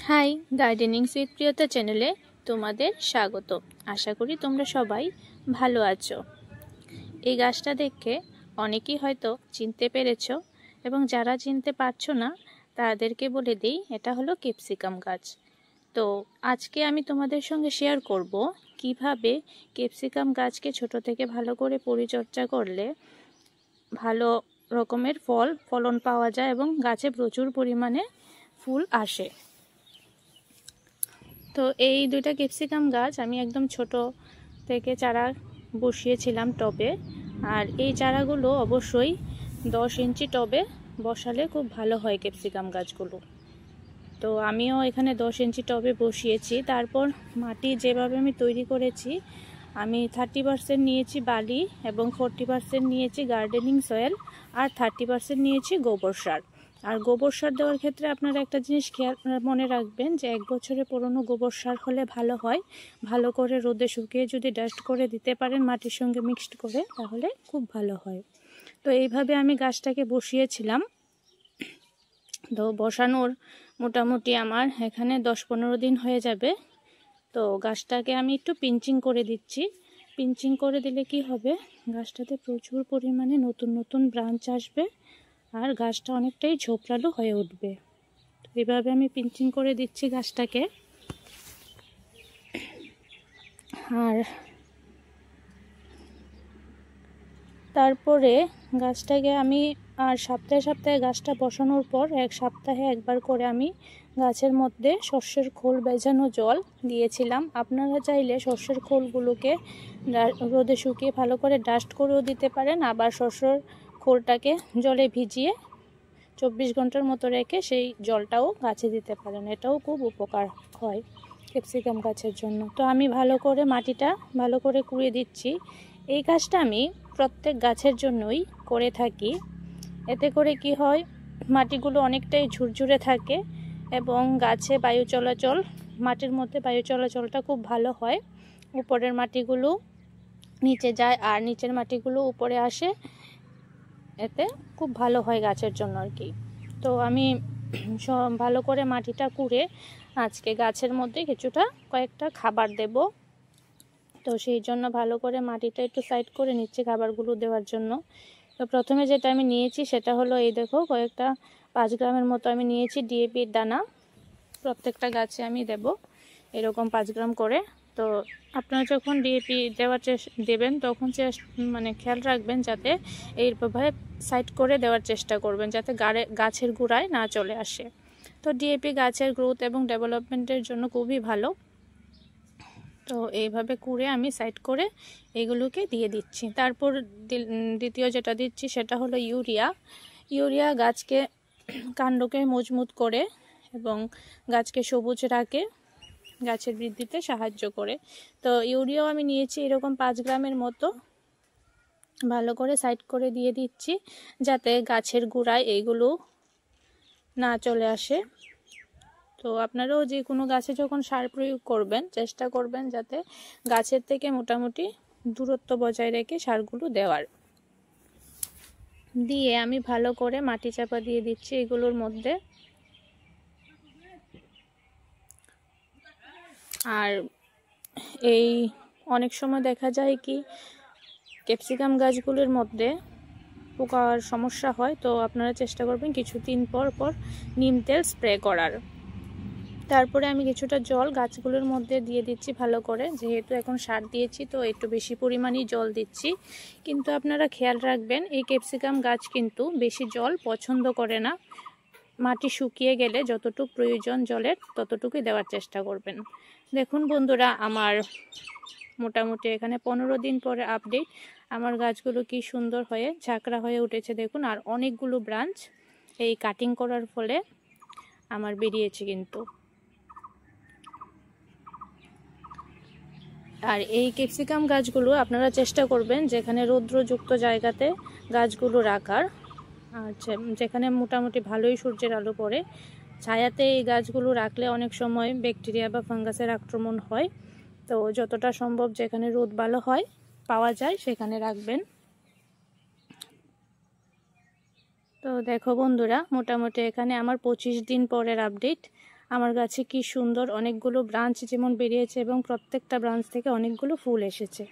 High, gardening with প্রিয়তা চ্যানেলে তোমাদের স্বাগত। আশা করি তোমরা সবাই ভালো আছো। এই গাছটা দেখে অনেকেই হয়তো চিনতে পেরেছো, এবং যারা চিনতে পারছো না তাদেরকে বলে দিই, এটা হলো ক্যাপসিকাম গাছ। তো আজকে আমি তোমাদের সঙ্গে শেয়ার করব কিভাবে ক্যাপসিকাম গাছকে ছোট থেকে ভালো করে পরিচর্যা করলে ভালো রকমের ফলন পাওয়া যায় এবং গাছে প্রচুর পরিমাণে ফুল আসে। তো এই দুইটা ক্যাপসিকাম গাছ আমি একদম ছোট থেকে চারা বসিয়েছিলাম টবে, আর এই চারাগুলো অবশ্যই 10 ইঞ্চি টবে বসালে খুব ভালো হয় ক্যাপসিকাম গাছগুলো। তো আমিও এখানে 10 ইঞ্চি টবে বসিয়েছি। তারপর মাটি যেভাবে আমি তৈরি করেছি, আমি 30% নিয়েছি বালি এবং 40% নিয়েছি গার্ডেনিং সয়েল আর 30% নিয়েছি গোবর সার। আর গোবর সার দেওয়ার ক্ষেত্রে আপনারা একটা জিনিস মনে রাখবেন যে 1 বছরের পুরনো গোবর সার হলে ভালো হয়। ভালো করে রোদে শুকিয়ে যদি ডাস্ট করে দিতে পারেন মাটির সঙ্গে মিক্সড করে, তাহলে খুব ভালো হয়। তো এইভাবে আমি গাছটাকে বসিয়েছিলাম। তো বসানোর মোটামুটি আমার এখানে 10-15 দিন হয়ে যাবে। তো গাছটাকে আমি একটু পিঞ্চিং করে দিচ্ছি। পিঞ্চিং করে দিলে কি হবে, গাছটাতে প্রচুর পরিমাণে নতুন নতুন ব্রাঞ্চ আসবে আর গাছটা অনেকটাই ঝোপলালো হয়ে উঠবে। তো এইভাবে আমি পিঞ্চিং করে দিচ্ছি গাছটাকে। আর তারপরে গাছটাকে আমি সপ্তাহে সপ্তাহে গাছটা বসানোর পর 1 সপ্তাহে একবার করে আমি গাছের মধ্যে শস্যের খোল ভেজানো জল দিয়েছিলাম। আপনারা চাইলে শস্যের খোলগুলোকে রোদে শুকিয়ে ভালো করে ডাস্ট করেও দিতে পারেন, আবার শস্যর খোলটাকে জলে ভিজিয়ে 24 ঘন্টার মতো রেখে সেই জলটাও গাছে দিতে পারেন। এটাও খুব উপকার হয় ক্যাপসিকাম গাছের জন্য। তো আমি ভালো করে মাটিটা ভালো করে কুড়িয়ে দিচ্ছি। এই কাজটা আমি প্রত্যেক গাছের জন্যই করে থাকি। এতে করে কি হয়, মাটিগুলো অনেকটাই ঝুরঝুরে থাকে এবং গাছে বায়ু চলাচল, মাটির মধ্যে বায়ু চলাচলটা খুব ভালো হয়। উপরের মাটিগুলো নিচে যায় আর নিচের মাটিগুলো উপরে আসে, এতে খুব ভালো হয় গাছের জন্য আর কি। তো আমি ভালো করে মাটিটা কুড়ে আজকে গাছের মধ্যে কয়েকটা খাবার দেব। তো সেই জন্য ভালো করে মাটিটা একটু সাইড করে নিচ্ছি খাবারগুলো দেওয়ার জন্য। তো প্রথমে যেটা আমি নিয়েছি সেটা হলো, এই দেখো, কয়েকটা 5 গ্রামের মতো আমি নিয়েছি ডিএপির দানা। প্রত্যেকটা গাছে আমি দেব এরকম 5 গ্রাম করে। তো আপনারা যখন ডিএপি দেবেন তখন খেয়াল রাখবেন যাতে এইভাবে সাইড করে দেওয়ার চেষ্টা করবেন, যাতে গাছের গোড়ায় না চলে আসে। তো ডিএপি গাছের গ্রোথ এবং ডেভেলপমেন্টের জন্য খুবই ভালো। তো এইভাবে কুড়ে আমি সাইড করে এগুলোকে দিয়ে দিচ্ছি। তারপর দ্বিতীয় যেটা দিচ্ছি সেটা হলো ইউরিয়া গাছকে কাণ্ডকে মজবুত করে এবং গাছকে সবুজ রাখে, গাছের বৃদ্ধিতে সাহায্য করে। তো ইউরিয়াও আমি নিয়েছি এরকম 5 গ্রামের মতো। ভালো করে সাইড করে দিয়ে দিচ্ছি যাতে গাছের গোড়ায় এইগুলো না চলে আসে। তো আপনারাও যে কোনো গাছে যখন সার প্রয়োগ করবেন চেষ্টা করবেন যাতে গাছের থেকে মোটামুটি দূরত্ব বজায় রেখে সারগুলো দেওয়ার। দিয়ে আমি ভালো করে মাটি চাপা দিয়ে দিচ্ছি এগুলোর মধ্যে। আর এই অনেক সময় দেখা যায় কি, ক্যাপসিকাম গাছগুলোর মধ্যে পোকার সমস্যা হয়। তো আপনারা চেষ্টা করবেন কিছুদিন পর পর নিম তেল স্প্রে করার। তারপরে আমি কিছুটা জল গাছগুলোর মধ্যে দিয়ে দিচ্ছি ভালো করে, যেহেতু এখন সার দিয়েছি তো একটু বেশি পরিমাণেই জল দিচ্ছি। কিন্তু আপনারা খেয়াল রাখবেন এই ক্যাপসিকাম গাছ কিন্তু বেশি জল পছন্দ করে না। মাটি শুকিয়ে গেলে যতটুকু প্রয়োজন জলের ততটুকুই দেওয়ার চেষ্টা করবেন। দেখুন বন্ধুরা, আমার মোটামুটি এখানে 15 দিন পরে আপডেট। আমার গাছগুলো কি সুন্দর হয়ে ঝাঁকড়া হয়ে উঠেছে দেখুন, আর অনেকগুলো ব্রাঞ্চ এই কাটিং করার ফলে আমার বেরিয়েছে কিন্তু। আর এই ক্যাপসিকাম গাছগুলো আপনারা চেষ্টা করবেন যেখানে রৌদ্রযুক্ত জায়গাতে গাছগুলো রাখার, আর যেখানে মোটামুটি ভালোই সূর্যের আলো পড়ে ছায়াতে এই গাছগুলো রাখলে অনেক সময় ব্যাকটেরিয়া বা ফাঙ্গাসের আক্রমণ হয়। তো যতটা সম্ভব যেখানে রোদ ভালো হয় পাওয়া যায় সেখানে রাখবেন। তো দেখো বন্ধুরা, মোটামুটি এখানে আমার 25 দিন পরের আপডেট। আমার গাছে কি সুন্দর অনেকগুলো ব্রাঞ্চ যেমন বেরিয়েছে এবং প্রত্যেকটা ব্রাঞ্চ থেকে অনেকগুলো ফুল এসেছে।